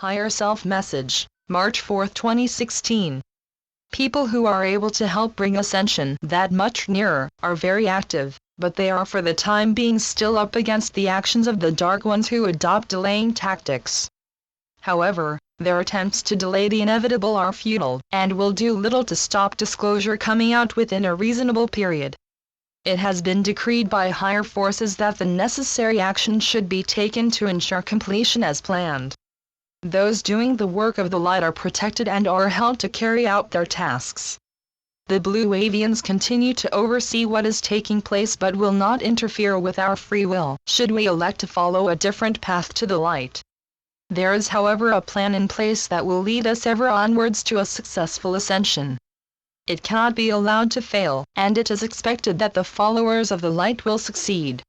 Higher Self Message, March 4, 2016. People who are able to help bring ascension that much nearer are very active, but they are for the time being still up against the actions of the Dark Ones who adopt delaying tactics. However, their attempts to delay the inevitable are futile, and will do little to stop disclosure coming out within a reasonable period. It has been decreed by higher forces that the necessary action should be taken to ensure completion as planned. Those doing the work of the light are protected and are held to carry out their tasks. The Blue Avians continue to oversee what is taking place but will not interfere with our free will, should we elect to follow a different path to the light. There is, however, a plan in place that will lead us ever onwards to a successful ascension. It cannot be allowed to fail, and it is expected that the followers of the light will succeed.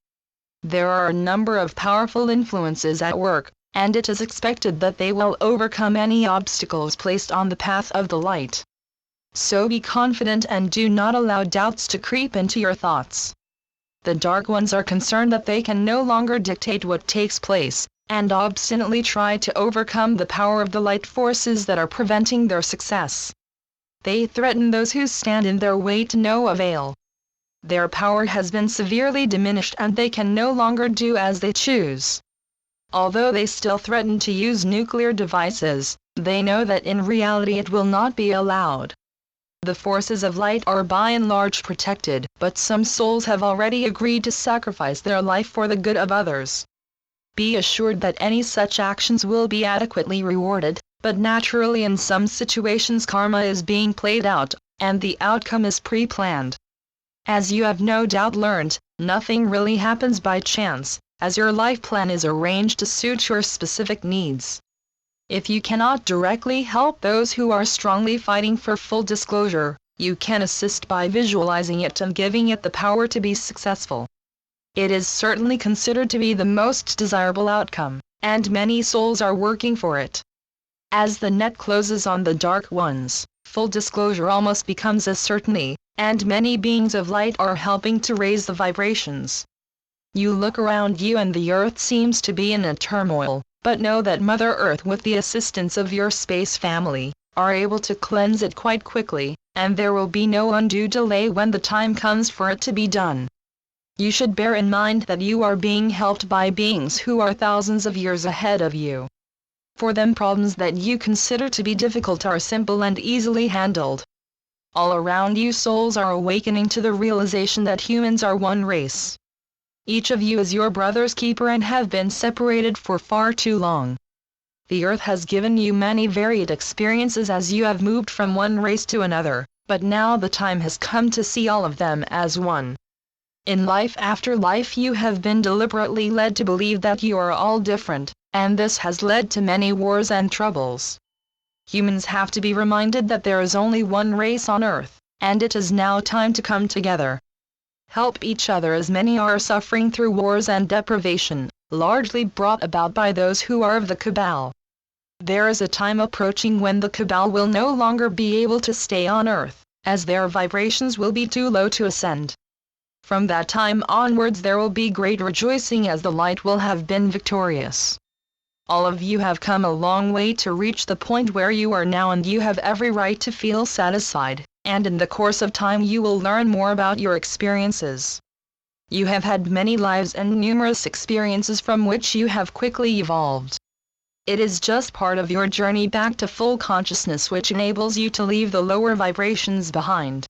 There are a number of powerful influences at work, and it is expected that they will overcome any obstacles placed on the path of the light. So be confident and do not allow doubts to creep into your thoughts. The Dark Ones are concerned that they can no longer dictate what takes place, and obstinately try to overcome the power of the light forces that are preventing their success. They threaten those who stand in their way to no avail. Their power has been severely diminished and they can no longer do as they choose. Although they still threaten to use nuclear devices, they know that in reality it will not be allowed. The forces of light are by and large protected, but some souls have already agreed to sacrifice their life for the good of others. Be assured that any such actions will be adequately rewarded, but naturally in some situations karma is being played out, and the outcome is pre-planned. As you have no doubt learned, nothing really happens by chance, as your life plan is arranged to suit your specific needs. If you cannot directly help those who are strongly fighting for full disclosure, you can assist by visualizing it and giving it the power to be successful. It is certainly considered to be the most desirable outcome, and many souls are working for it. As the net closes on the Dark Ones, full disclosure almost becomes a certainty, and many beings of light are helping to raise the vibrations. You look around you and the earth seems to be in a turmoil, but know that Mother Earth, with the assistance of your space family, are able to cleanse it quite quickly, and there will be no undue delay when the time comes for it to be done. You should bear in mind that you are being helped by beings who are thousands of years ahead of you. For them, problems that you consider to be difficult are simple and easily handled. All around you souls are awakening to the realization that humans are one race. Each of you is your brother's keeper and have been separated for far too long. The earth has given you many varied experiences as you have moved from one race to another, but now the time has come to see all of them as one. In life after life you have been deliberately led to believe that you are all different, and this has led to many wars and troubles. Humans have to be reminded that there is only one race on earth, and it is now time to come together. Help each other as many are suffering through wars and deprivation, largely brought about by those who are of the Cabal. There is a time approaching when the Cabal will no longer be able to stay on earth, as their vibrations will be too low to ascend. From that time onwards there will be great rejoicing as the light will have been victorious. All of you have come a long way to reach the point where you are now, and you have every right to feel satisfied, and in the course of time you will learn more about your experiences. You have had many lives and numerous experiences from which you have quickly evolved. It is just part of your journey back to full consciousness which enables you to leave the lower vibrations behind.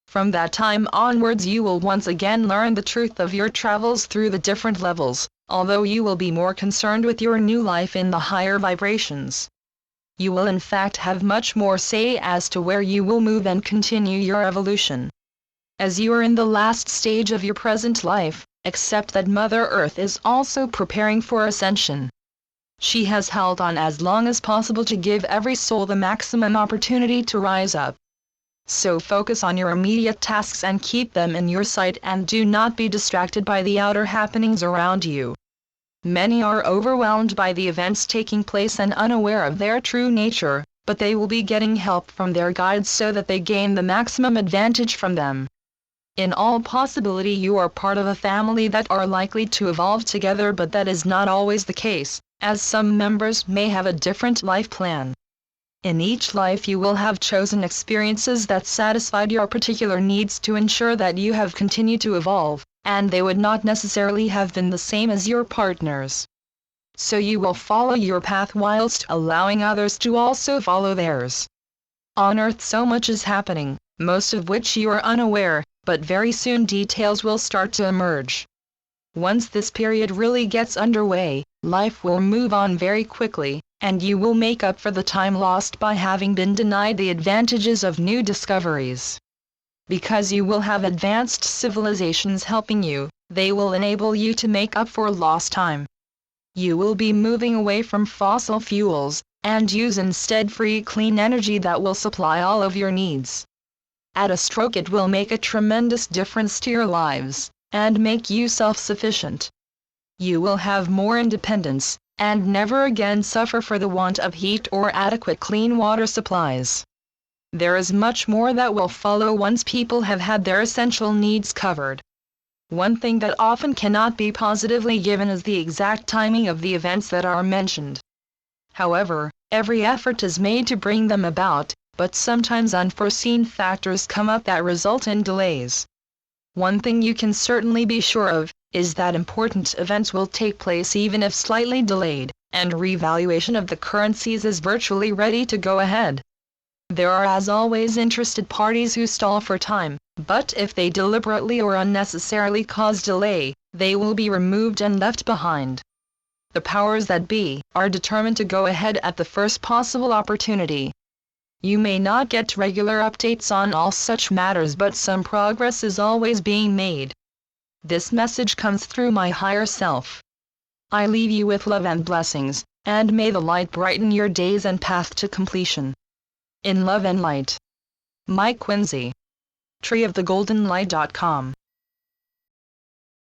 From that time onwards you will once again learn the truth of your travels through the different levels, although you will be more concerned with your new life in the higher vibrations. You will in fact have much more say as to where you will move and continue your evolution. As you are in the last stage of your present life, accept that Mother Earth is also preparing for ascension. She has held on as long as possible to give every soul the maximum opportunity to rise up. So focus on your immediate tasks and keep them in your sight, and do not be distracted by the outer happenings around you. Many are overwhelmed by the events taking place and unaware of their true nature, but they will be getting help from their guides so that they gain the maximum advantage from them. In all possibility you are part of a family that are likely to evolve together, but that is not always the case, as some members may have a different life plan. In each life you will have chosen experiences that satisfied your particular needs to ensure that you have continued to evolve, and they would not necessarily have been the same as your partner's. So you will follow your path whilst allowing others to also follow theirs. On Earth so much is happening, most of which you are unaware, but very soon details will start to emerge. Once this period really gets underway, life will move on very quickly, and you will make up for the time lost by having been denied the advantages of new discoveries. Because you will have advanced civilizations helping you, they will enable you to make up for lost time. You will be moving away from fossil fuels, and use instead free clean energy that will supply all of your needs. At a stroke it will make a tremendous difference to your lives, and make you self-sufficient. You will have more independence, and never again suffer for the want of heat or adequate clean water supplies. There is much more that will follow once people have had their essential needs covered. One thing that often cannot be positively given is the exact timing of the events that are mentioned. However, every effort is made to bring them about, but sometimes unforeseen factors come up that result in delays. One thing you can certainly be sure of, is that important events will take place even if slightly delayed, and revaluation of the currencies is virtually ready to go ahead. There are as always interested parties who stall for time, but if they deliberately or unnecessarily cause delay, they will be removed and left behind. The powers that be are determined to go ahead at the first possible opportunity. You may not get regular updates on all such matters, but some progress is always being made. This message comes through my higher self. I leave you with love and blessings, and may the light brighten your days and path to completion. In love and light. Mike Quincy. treeofthegoldenlight.com